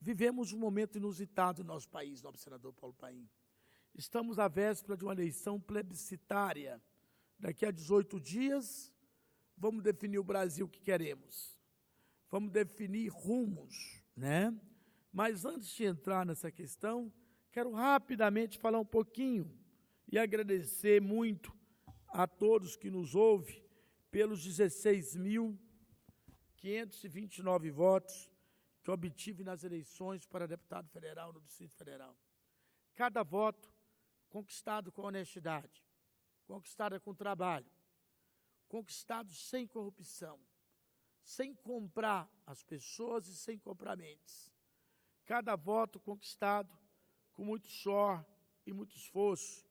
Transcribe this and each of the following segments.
Vivemos um momento inusitado no nosso país, nobre senador Paulo Paim. Estamos à véspera de uma eleição plebiscitária. Daqui a 18 dias, vamos definir o Brasil que queremos. Vamos definir rumos, né? Mas antes de entrar nessa questão, quero rapidamente falar um pouquinho e agradecer muito a todos que nos ouvem pelos 16.529 votos que obtive nas eleições para deputado federal no Distrito Federal. Cada voto conquistado com honestidade, conquistado com trabalho, conquistado sem corrupção, sem comprar as pessoas e sem comprar mentes. Cada voto conquistado com muito suor e muito esforço.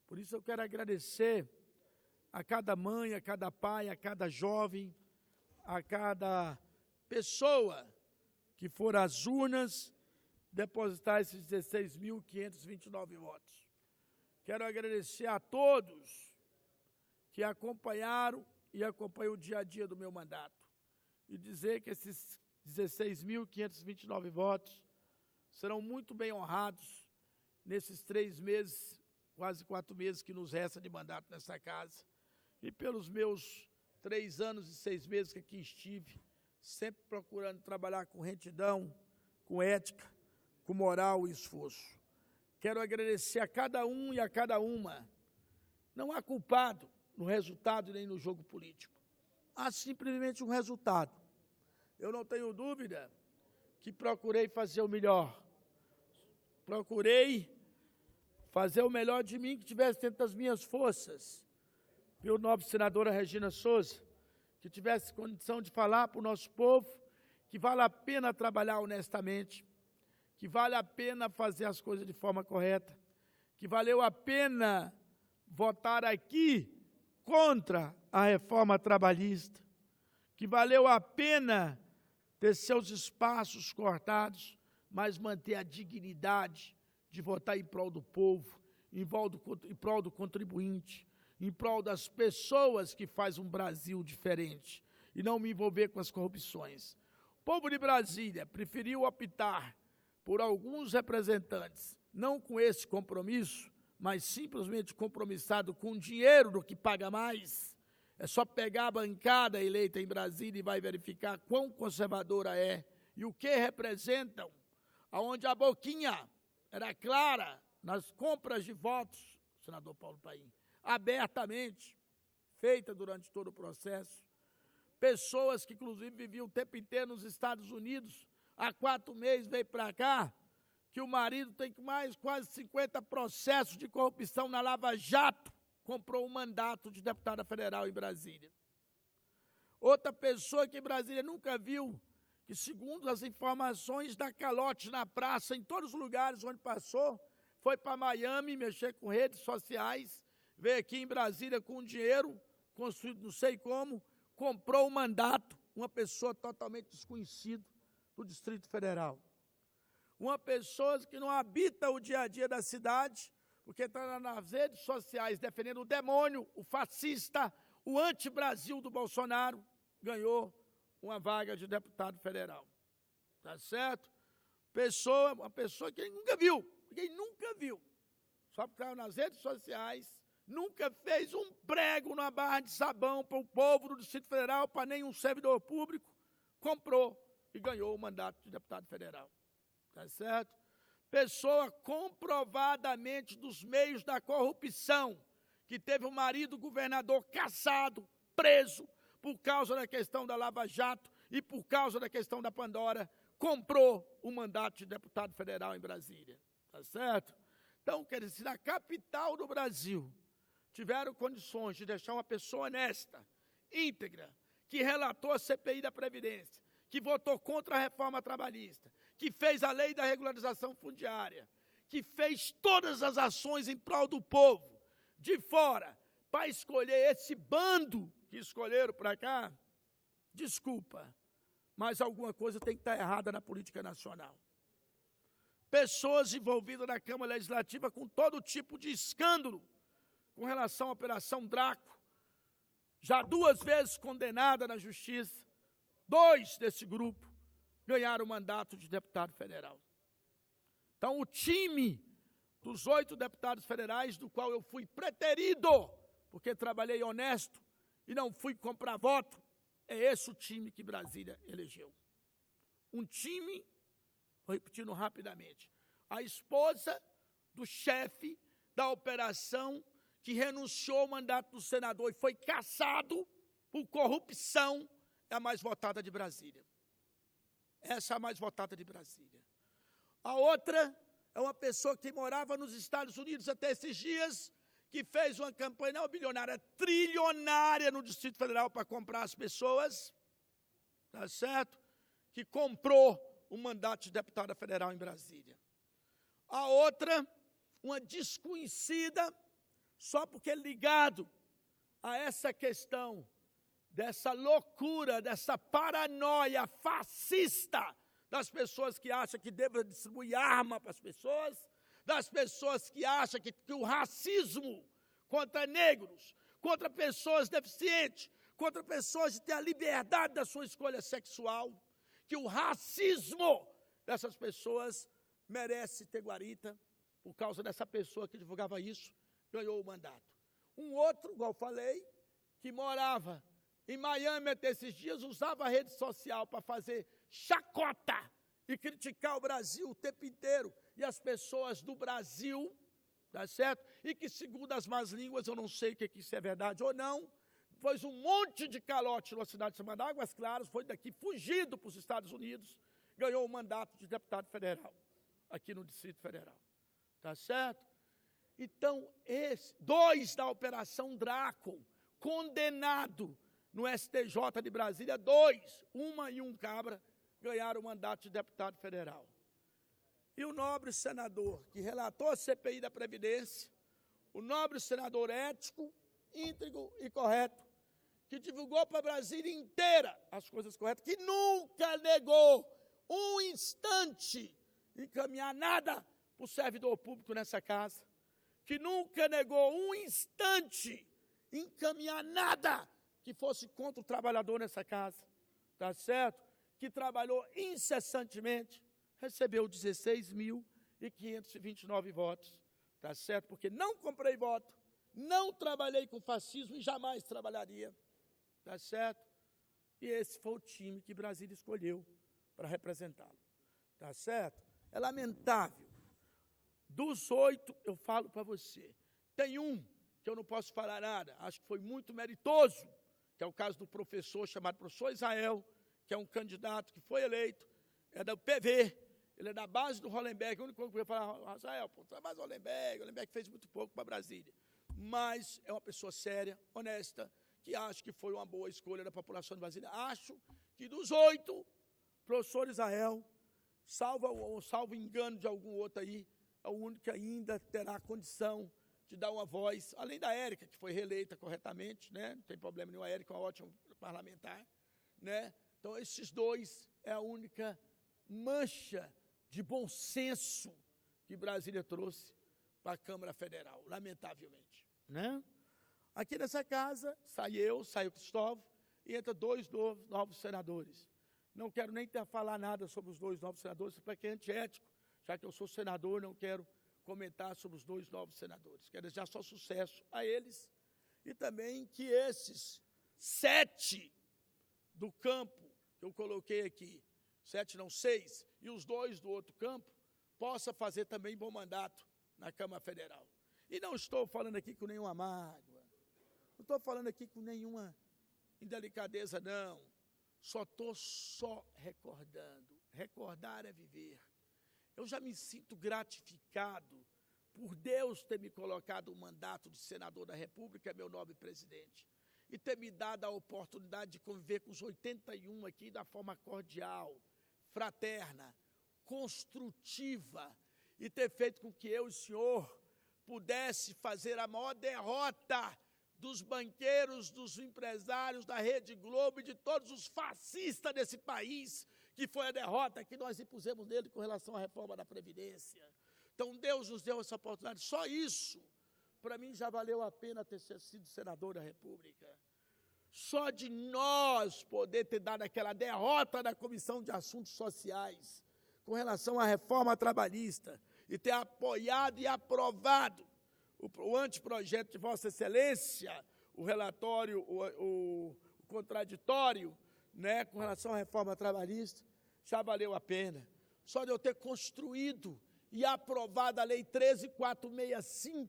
Por isso eu quero agradecer a cada mãe, a cada pai, a cada jovem, a cada pessoa que for às urnas depositar esses 16.529 votos. Quero agradecer a todos que acompanharam e acompanham o dia a dia do meu mandato e dizer que esses 16.529 votos serão muito bem honrados nesses 3 meses, quase 4 meses que nos resta de mandato nessa casa. E pelos meus 3 anos e 6 meses que aqui estive, sempre procurando trabalhar com retidão, com ética, com moral e esforço. Quero agradecer a cada um e a cada uma. Não há culpado no resultado nem no jogo político. Há simplesmente um resultado. Eu não tenho dúvida que procurei fazer o melhor. Procurei fazer o melhor de mim que tivesse dentro das minhas forças. Viu, nobre senadora Regina Souza, que tivesse condição de falar para o nosso povo que vale a pena trabalhar honestamente, que vale a pena fazer as coisas de forma correta, que valeu a pena votar aqui contra a reforma trabalhista, que valeu a pena ter seus espaços cortados, mas manter a dignidade de votar em prol do povo, em prol do contribuinte, em prol das pessoas que fazem um Brasil diferente, e não me envolver com as corrupções. O povo de Brasília preferiu optar por alguns representantes, não com esse compromisso, mas simplesmente compromissado com dinheiro do que paga mais. É só pegar a bancada eleita em Brasília e vai verificar quão conservadora é e o que representam, aonde a boquinha era clara nas compras de votos, senador Paulo Paim, abertamente, feita durante todo o processo. Pessoas que, inclusive, viviam o tempo inteiro nos Estados Unidos, há 4 meses veio para cá, que o marido tem mais quase 50 processos de corrupção na Lava Jato, comprou um mandato de deputada federal em Brasília. Outra pessoa que em Brasília nunca viu, que segundo as informações da calote na praça, em todos os lugares onde passou, foi para Miami mexer com redes sociais, veio aqui em Brasília com dinheiro, construído não sei como, comprou um mandato, uma pessoa totalmente desconhecida do Distrito Federal. Uma pessoa que não habita o dia a dia da cidade, porque está nas redes sociais defendendo o demônio, o fascista, o anti-Brasil do Bolsonaro, ganhou uma vaga de deputado federal. Tá certo? Uma pessoa que ninguém nunca viu. Só porque estava nas redes sociais, nunca fez um prego na barra de sabão para o povo do Distrito Federal, para nenhum servidor público, comprou e ganhou o mandato de deputado federal. Tá certo? Pessoa comprovadamente dos meios da corrupção, que teve um marido governador caçado, preso, por causa da questão da Lava Jato e por causa da questão da Pandora, comprou o mandato de deputado federal em Brasília. Tá certo? Então, quer dizer, se na capital do Brasil tiveram condições de deixar uma pessoa honesta, íntegra, que relatou a CPI da Previdência, que votou contra a reforma trabalhista, que fez a lei da regularização fundiária, que fez todas as ações em prol do povo, de fora, para escolher esse bando que escolheram para cá, desculpa, mas alguma coisa tem que estar errada na política nacional. Pessoas envolvidas na Câmara Legislativa com todo tipo de escândalo com relação à Operação Draco, já 2 vezes condenada na Justiça, 2 desse grupo ganhar o mandato de deputado federal. Então, o time dos 8 deputados federais, do qual eu fui preterido, porque trabalhei honesto e não fui comprar voto, é esse o time que Brasília elegeu. Um time, vou repetindo rapidamente, a esposa do chefe da operação que renunciou ao mandato do senador e foi cassado por corrupção, é a mais votada de Brasília. Essa é a mais votada de Brasília. A outra é uma pessoa que morava nos Estados Unidos até esses dias, que fez uma campanha não bilionária, trilionária no Distrito Federal para comprar as pessoas, tá certo? Que comprou o mandato de deputada federal em Brasília. A outra, uma desconhecida, só porque é ligado a essa questão dessa loucura, dessa paranoia fascista das pessoas que acham que devem distribuir arma para as pessoas, das pessoas que acham que o racismo contra negros, contra pessoas deficientes, contra pessoas de ter a liberdade da sua escolha sexual, que o racismo dessas pessoas merece ter guarita, por causa dessa pessoa que divulgava isso, ganhou o mandato. Um outro, igual falei, que morava em Miami até esses dias, usava a rede social para fazer chacota e criticar o Brasil o tempo inteiro, e as pessoas do Brasil, tá certo? E que, segundo as más línguas, eu não sei que isso é verdade ou não, pôs um monte de calote na cidade chamada Águas Claras, foi daqui fugido para os Estados Unidos, ganhou o mandato de deputado federal, aqui no Distrito Federal, tá certo? Então, 2 da Operação Draco, condenado no STJ de Brasília, 2, uma e um cabra, ganharam o mandato de deputado federal. E o nobre senador que relatou a CPI da Previdência, o nobre senador ético, íntegro e correto, que divulgou para Brasília inteira as coisas corretas, que nunca negou um instante encaminhar nada para o servidor público nessa casa, que nunca negou um instante encaminhar nada que fosse contra o trabalhador nessa casa, tá certo? Que trabalhou incessantemente, recebeu 16.529 votos, tá certo? Porque não comprei voto, não trabalhei com fascismo e jamais trabalharia, tá certo? E esse foi o time que Brasília escolheu para representá-lo, tá certo? É lamentável. Dos 8, eu falo para você, tem um que eu não posso falar nada, acho que foi muito meritoso, que é o caso do professor chamado professor Israel, que é um candidato que foi eleito, é do PV, ele é da base do Hollenberg, o único que eu falar, Israel, pô, tu é mais Hollenberg fez muito pouco para Brasília, mas é uma pessoa séria, honesta, que acho que foi uma boa escolha da população de Brasília. Acho que dos 8, professor Israel, salvo engano de algum outro aí, é o único que ainda terá condição de dar uma voz, além da Érica, que foi reeleita corretamente, né? Não tem problema nenhum, a Érica é uma ótima parlamentar, né? Então, esses 2 é a única mancha de bom senso que Brasília trouxe para a Câmara Federal, lamentavelmente, né? Aqui nessa casa, sai o Cristóvão, e entra 2 novos senadores. Não quero nem falar nada sobre os 2 novos senadores, porque é antiético, já que eu sou senador, não quero comentar sobre os 2 novos senadores. Quero desejar só sucesso a eles, e também que esses 7 do campo, que eu coloquei aqui, 7 não, 6, e os 2 do outro campo, possa fazer também bom mandato na Câmara Federal. E não estou falando aqui com nenhuma mágoa, não estou falando aqui com nenhuma indelicadeza, não. Só estou recordando. Recordar é viver. Eu já me sinto gratificado por Deus ter me colocado o mandato de senador da República, meu nobre presidente, e ter me dado a oportunidade de conviver com os 81 aqui da forma cordial, fraterna, construtiva, e ter feito com que eu e o senhor pudesse fazer a maior derrota dos banqueiros, dos empresários, da Rede Globo e de todos os fascistas desse país, que foi a derrota que nós impusemos nele com relação à reforma da Previdência. Então, Deus nos deu essa oportunidade. Só isso, para mim, já valeu a pena ter sido senador da República. Só de nós poder ter dado aquela derrota na Comissão de Assuntos Sociais com relação à reforma trabalhista e ter apoiado e aprovado o anteprojeto de Vossa Excelência, o relatório, o contraditório, né, com relação à reforma trabalhista, já valeu a pena. Só de eu ter construído e aprovado a Lei 13.465,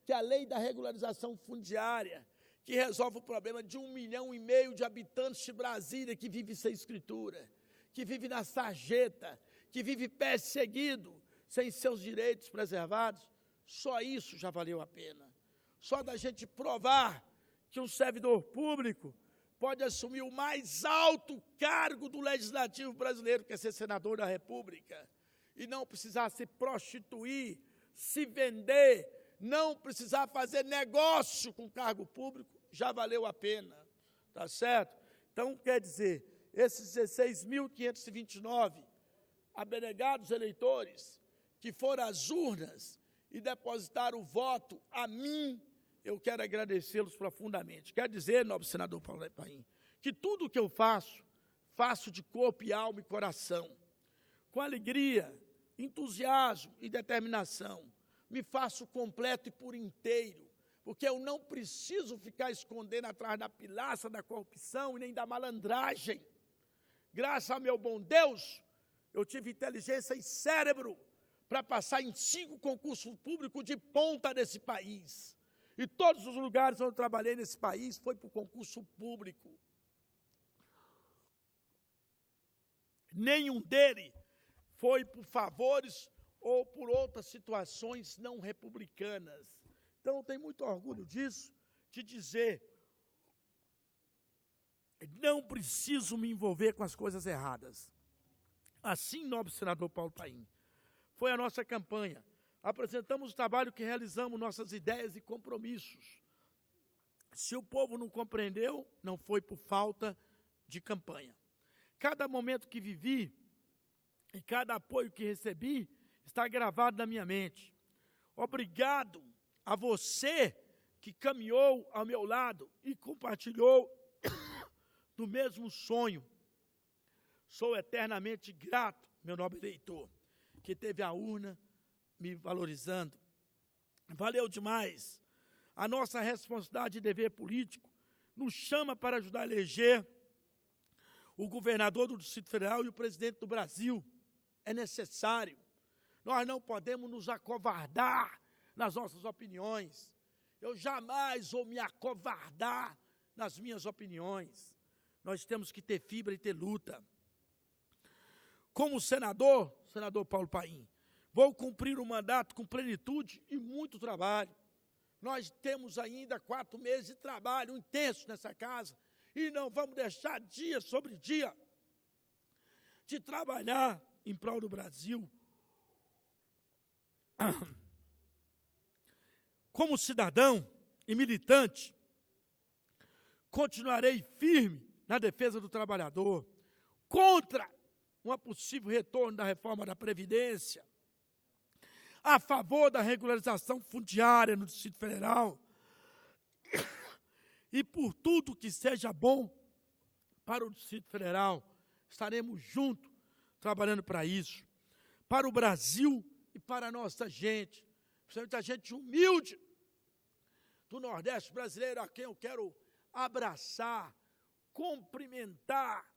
que é a Lei da Regularização Fundiária, que resolve o problema de 1,5 milhão de habitantes de Brasília que vive sem escritura, que vive na sarjeta, que vive perseguido, sem seus direitos preservados. Só isso já valeu a pena. Só da gente provar que um servidor público pode assumir o mais alto cargo do Legislativo brasileiro, que é ser senador da República, e não precisar se prostituir, se vender, não precisar fazer negócio com cargo público, já valeu a pena, tá certo? Então, quer dizer, esses 16.529 abnegados eleitores que foram às urnas e depositaram o voto a mim, eu quero agradecê-los profundamente. Quer dizer, nobre senador Paulo Paim, que tudo o que eu faço, faço de corpo e alma e coração, com alegria, entusiasmo e determinação. Me faço completo e por inteiro, porque eu não preciso ficar escondendo atrás da pilaça da corrupção e nem da malandragem. Graças ao meu bom Deus, eu tive inteligência e cérebro para passar em 5 concursos públicos de ponta desse país. E todos os lugares onde eu trabalhei nesse país foi por concurso público. Nenhum deles foi por favores ou por outras situações não republicanas. Então, eu tenho muito orgulho disso, de dizer, não preciso me envolver com as coisas erradas. Assim, nobre senador Paulo Paim, foi a nossa campanha. Apresentamos o trabalho que realizamos, nossas ideias e compromissos. Se o povo não compreendeu, não foi por falta de campanha. Cada momento que vivi e cada apoio que recebi está gravado na minha mente. Obrigado a você que caminhou ao meu lado e compartilhou do mesmo sonho. Sou eternamente grato, meu nobre eleitor, que teve a urna me valorizando. Valeu demais. A nossa responsabilidade e dever político nos chama para ajudar a eleger o governador do Distrito Federal e o presidente do Brasil. É necessário. Nós não podemos nos acovardar nas nossas opiniões. Eu jamais vou me acovardar nas minhas opiniões. Nós temos que ter fibra e ter luta. Como senador Paulo Paim, vou cumprir o mandato com plenitude e muito trabalho. Nós temos ainda 4 meses de trabalho intenso nessa casa e não vamos deixar dia sobre dia de trabalhar em prol do Brasil. Como cidadão e militante, continuarei firme na defesa do trabalhador, contra um possível retorno da reforma da Previdência, a favor da regularização fundiária no Distrito Federal e por tudo que seja bom para o Distrito Federal. Estaremos juntos trabalhando para isso, para o Brasil e para a nossa gente, principalmente a gente humilde do Nordeste brasileiro, a quem eu quero abraçar, cumprimentar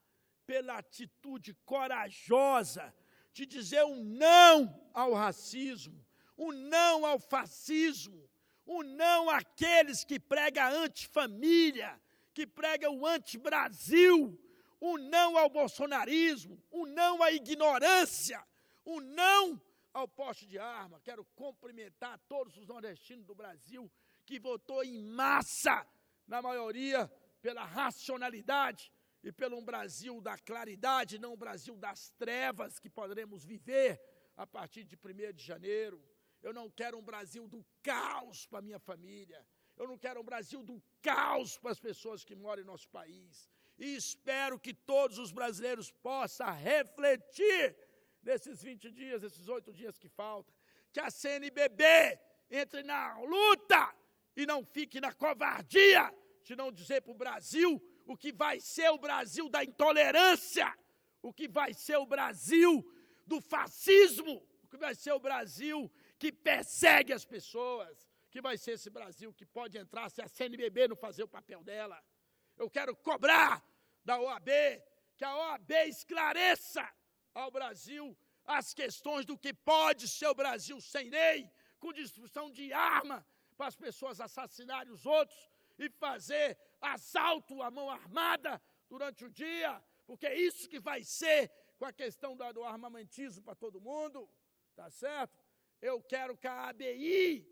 pela atitude corajosa de dizer um não ao racismo, um não ao fascismo, um não àqueles que pregam a antifamília, que pregam o anti-Brasil, um não ao bolsonarismo, um não à ignorância, um não ao porte de arma. Quero cumprimentar todos os nordestinos do Brasil que votou em massa, na maioria, pela racionalidade e pelo Brasil da claridade, não o Brasil das trevas que poderemos viver a partir de 1º de janeiro. Eu não quero um Brasil do caos para a minha família. Eu não quero um Brasil do caos para as pessoas que moram em nosso país. E espero que todos os brasileiros possam refletir nesses 20 dias, esses 8 dias que faltam, que a CNBB entre na luta e não fique na covardia se não dizer para o Brasil o que vai ser o Brasil da intolerância, o que vai ser o Brasil do fascismo, o que vai ser o Brasil que persegue as pessoas, que vai ser esse Brasil que pode entrar se a CNBB não fazer o papel dela. Eu quero cobrar da OAB, que a OAB esclareça ao Brasil as questões do que pode ser o Brasil sem lei, com distribuição de arma para as pessoas assassinarem os outros e fazer assalto à mão armada durante o dia, porque é isso que vai ser com a questão do armamentismo para todo mundo, tá certo? Eu quero que a ABI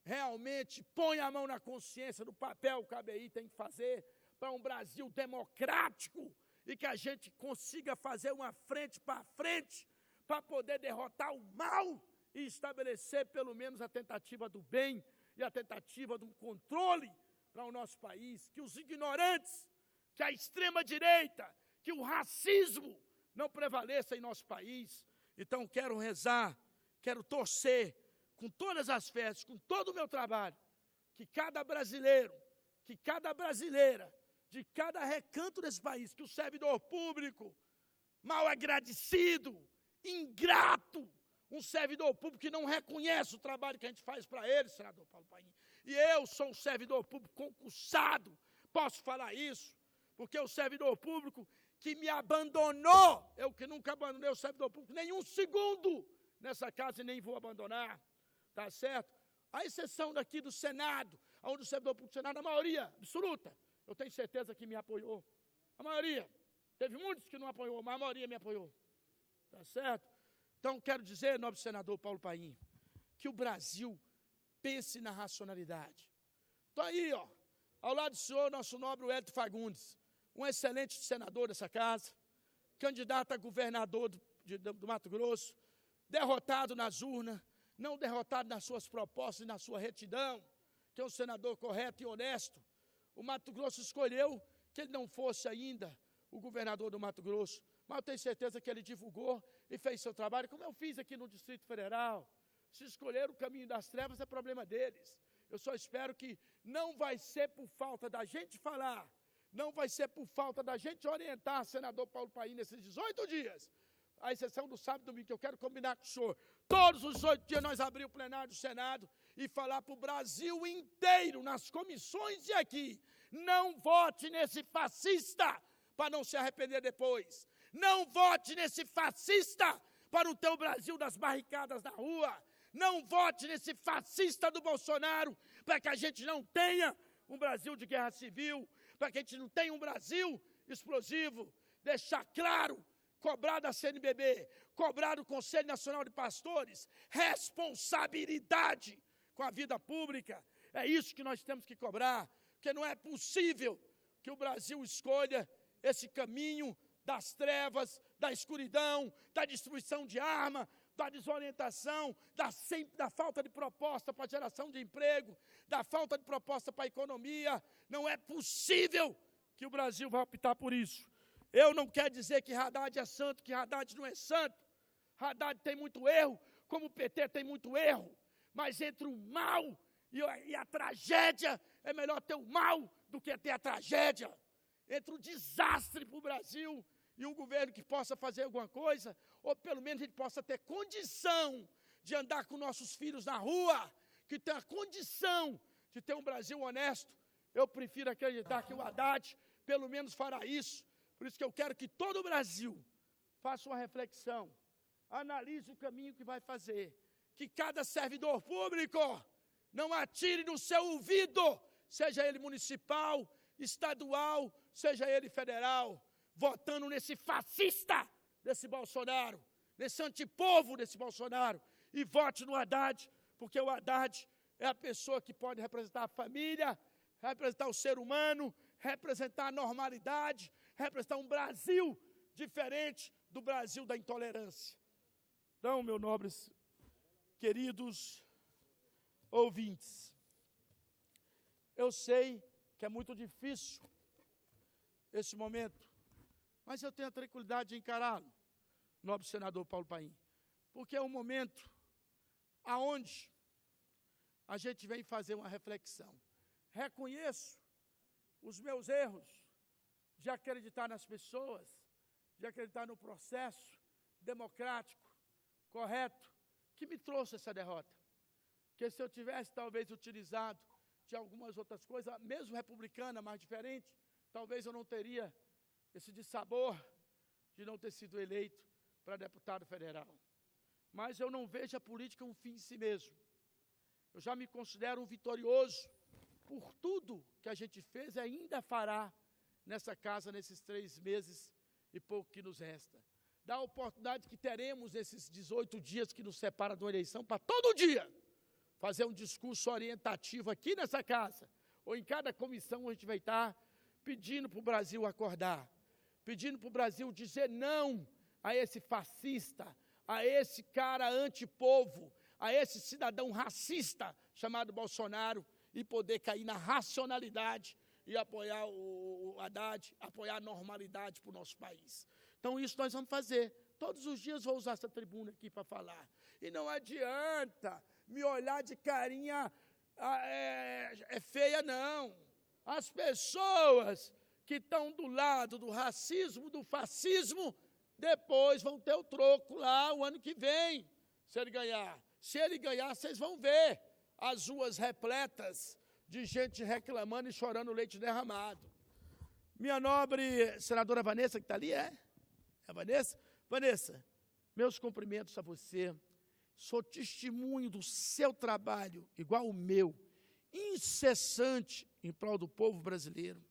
realmente ponha a mão na consciência do papel que a ABI tem que fazer para um Brasil democrático e que a gente consiga fazer uma frente para frente para poder derrotar o mal e estabelecer pelo menos a tentativa do bem e a tentativa de um controle para o nosso país, que os ignorantes, que a extrema-direita, que o racismo não prevaleça em nosso país. Então, quero rezar, quero torcer com todas as festas, com todo o meu trabalho, que cada brasileiro, que cada brasileira, de cada recanto desse país, que o servidor público, mal agradecido, ingrato, um servidor público que não reconhece o trabalho que a gente faz para ele, senador Paulo Paim. E eu sou um servidor público concursado, posso falar isso, porque o servidor público que me abandonou, eu que nunca abandonei o servidor público, nem um segundo nessa casa e nem vou abandonar, tá certo? A exceção daqui do Senado, onde o servidor público do Senado, a maioria absoluta, eu tenho certeza que me apoiou. A maioria. Teve muitos que não apoiou, mas a maioria me apoiou. Tá certo? Então, quero dizer, nobre senador Paulo Paim, que o Brasil pense na racionalidade. Estou aí, ó, ao lado do senhor, nosso nobre Wellington Fagundes, um excelente senador dessa casa, candidato a governador do Mato Grosso, derrotado nas urnas, não derrotado nas suas propostas e na sua retidão, que é um senador correto e honesto. O Mato Grosso escolheu que ele não fosse ainda o governador do Mato Grosso, mas eu tenho certeza que ele divulgou e fez seu trabalho, como eu fiz aqui no Distrito Federal. Se escolher o caminho das trevas, é problema deles. Eu só espero que não vai ser por falta da gente falar, não vai ser por falta da gente orientar senador Paulo Paim nesses 18 dias, à exceção do sábado e domingo, que eu quero combinar com o senhor. Todos os 18 dias nós abrimos o plenário do Senado e falar para o Brasil inteiro, nas comissões e aqui, não vote nesse fascista para não se arrepender depois. Não vote nesse fascista para não ter o Brasil das barricadas na rua. Não vote nesse fascista do Bolsonaro para que a gente não tenha um Brasil de guerra civil, para que a gente não tenha um Brasil explosivo. Deixar claro, cobrar da CNBB, cobrar do Conselho Nacional de Pastores, responsabilidade com a vida pública. É isso que nós temos que cobrar, porque não é possível que o Brasil escolha esse caminho das trevas, da escuridão, da distribuição de arma, da desorientação, da falta de proposta para a geração de emprego, da falta de proposta para a economia. Não é possível que o Brasil vá optar por isso. Eu não quero dizer que Haddad é santo, que Haddad não é santo. Haddad tem muito erro, como o PT tem muito erro. Mas entre o mal e a tragédia, é melhor ter o mal do que ter a tragédia. Entre o desastre para o Brasil e um governo que possa fazer alguma coisa, ou pelo menos a gente possa ter condição de andar com nossos filhos na rua, que tenha condição de ter um Brasil honesto, eu prefiro acreditar que o Haddad pelo menos fará isso. Por isso que eu quero que todo o Brasil faça uma reflexão, analise o caminho que vai fazer, que cada servidor público não atire no seu ouvido, seja ele municipal, estadual, seja ele federal, votando nesse fascista desse Bolsonaro, nesse antipovo desse Bolsonaro, e vote no Haddad, porque o Haddad é a pessoa que pode representar a família, representar o ser humano, representar a normalidade, representar um Brasil diferente do Brasil da intolerância. Então, meus nobres, queridos ouvintes, eu sei que é muito difícil esse momento, mas eu tenho a tranquilidade de encará-lo, nobre senador Paulo Paim, porque é um momento aonde a gente vem fazer uma reflexão. Reconheço os meus erros, de acreditar nas pessoas, de acreditar no processo democrático, correto, que me trouxe essa derrota. Porque se eu tivesse talvez utilizado de algumas outras coisas, mesmo republicana, mas diferente, talvez eu não teria esse dissabor de não ter sido eleito para deputado federal. Mas eu não vejo a política um fim em si mesmo. Eu já me considero um vitorioso por tudo que a gente fez e ainda fará nessa casa, nesses 3 meses e pouco que nos resta. Da oportunidade que teremos nesses 18 dias que nos separam da eleição, para todo dia fazer um discurso orientativo aqui nessa casa, ou em cada comissão a gente vai estar pedindo para o Brasil acordar, pedindo para o Brasil dizer não a esse fascista, a esse cara antipovo, a esse cidadão racista chamado Bolsonaro, e poder cair na racionalidade e apoiar o Haddad, apoiar a normalidade para o nosso país. Então isso nós vamos fazer. Todos os dias vou usar essa tribuna aqui para falar. E não adianta me olhar de carinha feia, não. As pessoas que estão do lado do racismo, do fascismo, depois vão ter o troco lá o ano que vem, se ele ganhar. Se ele ganhar, vocês vão ver as ruas repletas de gente reclamando e chorando leite derramado. Minha nobre senadora Vanessa, que está ali, é a Vanessa? Vanessa, meus cumprimentos a você. Sou testemunho do seu trabalho, igual o meu, incessante em prol do povo brasileiro,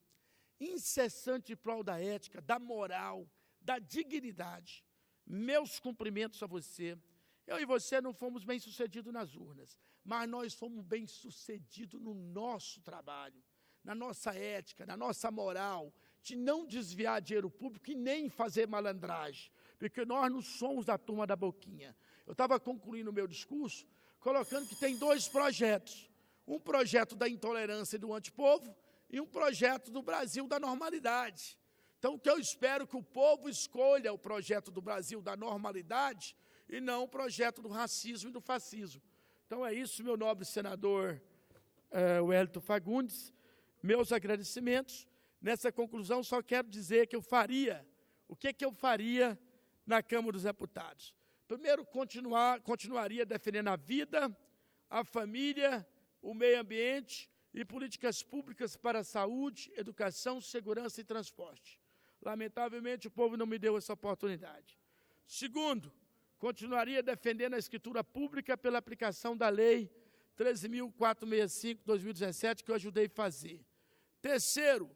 incessante em prol da ética, da moral, da dignidade. Meus cumprimentos a você. Eu e você não fomos bem-sucedidos nas urnas, mas nós fomos bem-sucedidos no nosso trabalho, na nossa ética, na nossa moral, de não desviar dinheiro público e nem fazer malandragem, porque nós não somos da turma da boquinha. Eu estava concluindo o meu discurso, colocando que tem 2 projetos, um projeto da intolerância e do antipovo, e um projeto do Brasil da normalidade. Então, o que eu espero que o povo escolha o projeto do Brasil da normalidade, e não o projeto do racismo e do fascismo. Então é isso, meu nobre senador Wellington Fagundes, meus agradecimentos. Nessa conclusão, só quero dizer que eu faria, o que eu faria na Câmara dos Deputados? Primeiro, continuaria defendendo a vida, a família, o meio ambiente e políticas públicas para a saúde, educação, segurança e transporte. Lamentavelmente, o povo não me deu essa oportunidade. Segundo, continuaria defendendo a escritura pública pela aplicação da Lei 13.465/2017, que eu ajudei a fazer. Terceiro,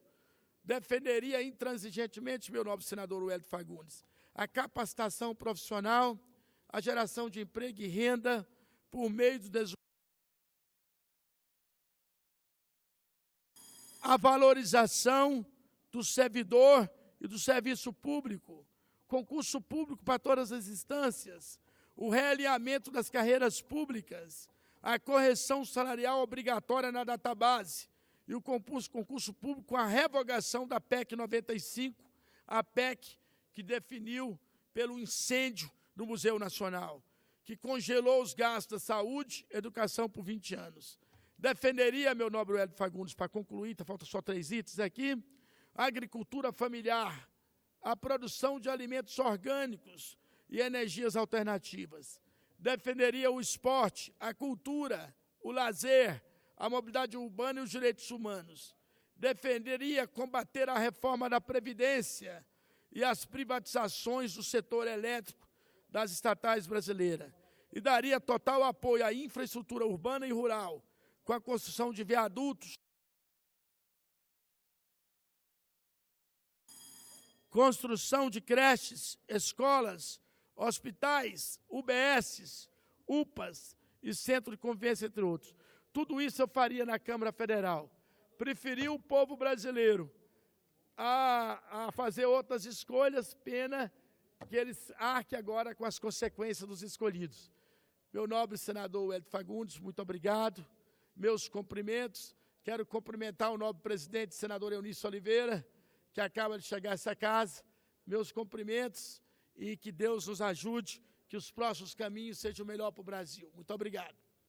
defenderia intransigentemente, meu nobre senador Wellington Fagundes, a capacitação profissional, a geração de emprego e renda por meio do desenvolvimento, a valorização do servidor e do serviço público, concurso público para todas as instâncias, o realinhamento das carreiras públicas, a correção salarial obrigatória na database e o concurso público com a revogação da PEC 95, a PEC que definiu pelo incêndio do Museu Nacional, que congelou os gastos da saúde e educação por 20 anos. Defenderia, meu nobre Wellington Fagundes, para concluir, falta só 3 itens aqui, a agricultura familiar, a produção de alimentos orgânicos e energias alternativas. Defenderia o esporte, a cultura, o lazer, a mobilidade urbana e os direitos humanos. Defenderia combater a reforma da Previdência e as privatizações do setor elétrico das estatais brasileiras. E daria total apoio à infraestrutura urbana e rural, com a construção de viadutos, construção de creches, escolas, hospitais, UBSs, UPAs e centro de convivência, entre outros. Tudo isso eu faria na Câmara Federal. Preferi o povo brasileiro a fazer outras escolhas, pena que eles arquem agora com as consequências dos escolhidos. Meu nobre senador Wellington Fagundes, muito obrigado. Meus cumprimentos. Quero cumprimentar o nobre presidente, senador Eunício Oliveira, que acaba de chegar a essa casa. Meus cumprimentos e que Deus nos ajude, que os próximos caminhos sejam melhor para o Brasil. Muito obrigado.